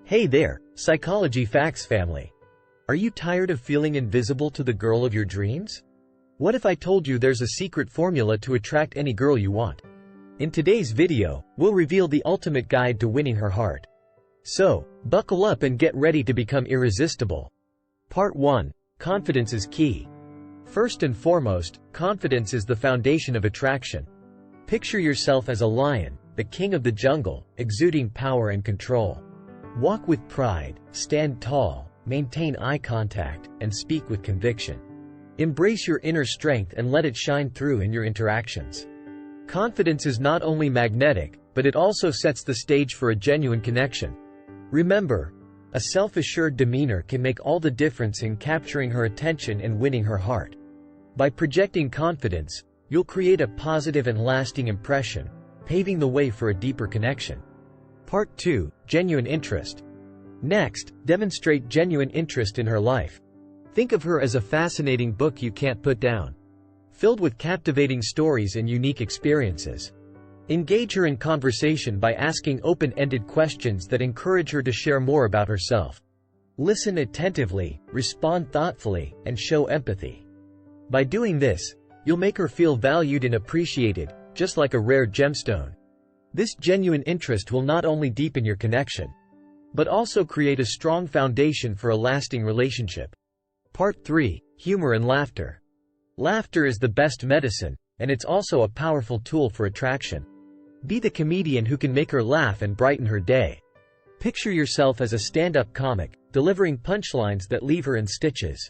Hey there, Psychology Facts family. Are you tired of feeling invisible to the girl of your dreams? What if I told you there's a secret formula to attract any girl you want? In today's video, we'll reveal the ultimate guide to winning her heart. So, buckle up and get ready to become irresistible. Part 1. Confidence is key. First and foremost, confidence is the foundation of attraction. Picture yourself as a lion, the king of the jungle, exuding power and control. Walk with pride, stand tall, maintain eye contact, and speak with conviction. Embrace your inner strength and let it shine through in your interactions. Confidence is not only magnetic, but it also sets the stage for a genuine connection. Remember, a self-assured demeanor can make all the difference in capturing her attention and winning her heart. By projecting confidence, you'll create a positive and lasting impression, paving the way for a deeper connection. Part 2. Genuine interest. Next, demonstrate genuine interest in her life. Think of her as a fascinating book you can't put down, filled with captivating stories and unique experiences. Engage her in conversation by asking open-ended questions that encourage her to share more about herself. Listen attentively, respond thoughtfully, and show empathy. By doing this, you'll make her feel valued and appreciated, just like a rare gemstone. This genuine interest will not only deepen your connection, but also create a strong foundation for a lasting relationship. Part 3. Humor and laughter. Laughter is the best medicine, and it's also a powerful tool for attraction. Be the comedian who can make her laugh and brighten her day. Picture yourself as a stand-up comic, delivering punchlines that leave her in stitches.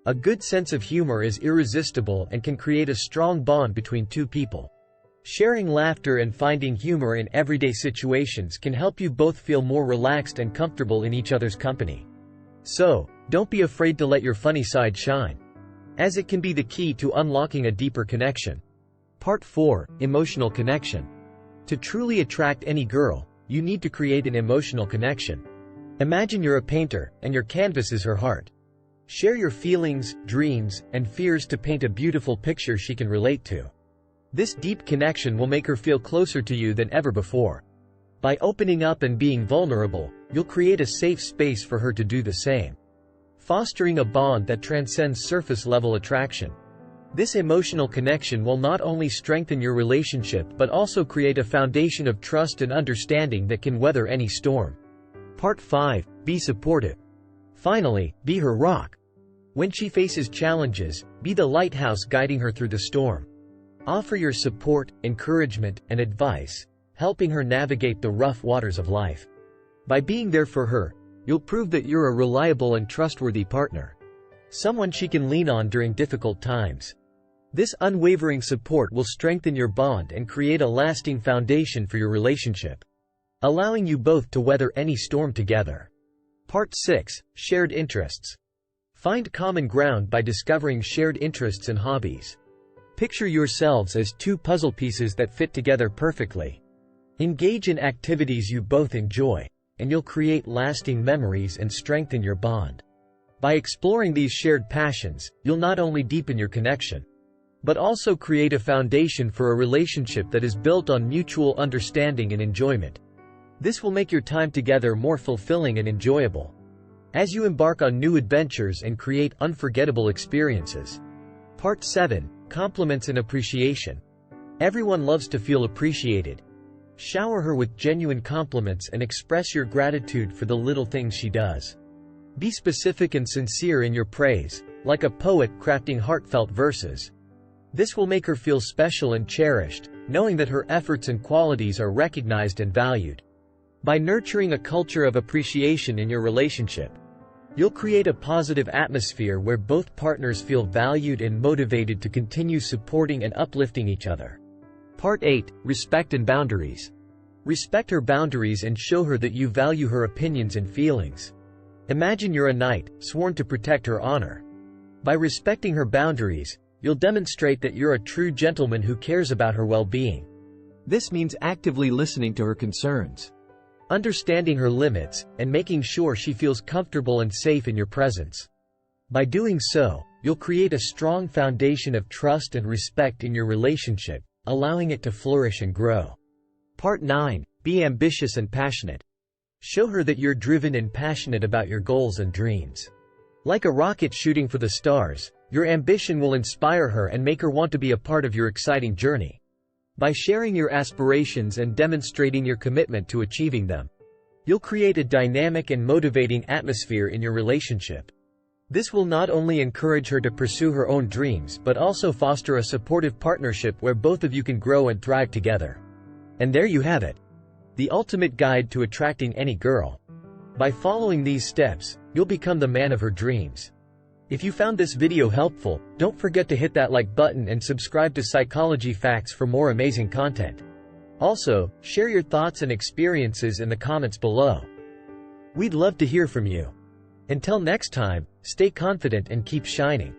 A good sense of humor is irresistible and can create a strong bond between two people. Sharing laughter and finding humor in everyday situations can help you both feel more relaxed and comfortable in each other's company. So, don't be afraid to let your funny side shine, as it can be the key to unlocking a deeper connection. Part 4. Emotional connection. To truly attract any girl, you need to create an emotional connection. Imagine you're a painter, and your canvas is her heart. Share your feelings, dreams, and fears to paint a beautiful picture she can relate to. This deep connection will make her feel closer to you than ever before. By opening up and being vulnerable, you'll create a safe space for her to do the same, fostering a bond that transcends surface-level attraction. This emotional connection will not only strengthen your relationship but also create a foundation of trust and understanding that can weather any storm. Part 5. Be supportive. Finally, be her rock. When she faces challenges, be the lighthouse guiding her through the storm. Offer your support, encouragement, and advice, helping her navigate the rough waters of life. By being there for her, you'll prove that you're a reliable and trustworthy partner, someone she can lean on during difficult times. This unwavering support will strengthen your bond and create a lasting foundation for your relationship, allowing you both to weather any storm together. Part 6. Shared interests. Find common ground by discovering shared interests and hobbies. Picture yourselves as two puzzle pieces that fit together perfectly. Engage in activities you both enjoy, and you'll create lasting memories and strengthen your bond. By exploring these shared passions, you'll not only deepen your connection, but also create a foundation for a relationship that is built on mutual understanding and enjoyment. This will make your time together more fulfilling and enjoyable, as you embark on new adventures and create unforgettable experiences. Part 7. Compliments and appreciation. Everyone loves to feel appreciated. Shower her with genuine compliments and express your gratitude for the little things she does. Be specific and sincere in your praise, like a poet crafting heartfelt verses. This will make her feel special and cherished, knowing that her efforts and qualities are recognized and valued. By nurturing a culture of appreciation in your relationship, you'll create a positive atmosphere where both partners feel valued and motivated to continue supporting and uplifting each other. Part 8. Respect and boundaries. Respect her boundaries and show her that you value her opinions and feelings. Imagine you're a knight, sworn to protect her honor. By respecting her boundaries, you'll demonstrate that you're a true gentleman who cares about her well-being. This means actively listening to her concerns, understanding her limits, and making sure she feels comfortable and safe in your presence. By doing so, you'll create a strong foundation of trust and respect in your relationship, allowing it to flourish and grow. Part 9. Be ambitious and passionate. Show her that you're driven and passionate about your goals and dreams. Like a rocket shooting for the stars, your ambition will inspire her and make her want to be a part of your exciting journey. By sharing your aspirations and demonstrating your commitment to achieving them, you'll create a dynamic and motivating atmosphere in your relationship. This will not only encourage her to pursue her own dreams but also foster a supportive partnership where both of you can grow and thrive together. And there you have it. The ultimate guide to attracting any girl. By following these steps, you'll become the man of her dreams. If you found this video helpful, don't forget to hit that like button and subscribe to Psychology Facts for more amazing content. Also, share your thoughts and experiences in the comments below. We'd love to hear from you. Until next time, stay confident and keep shining.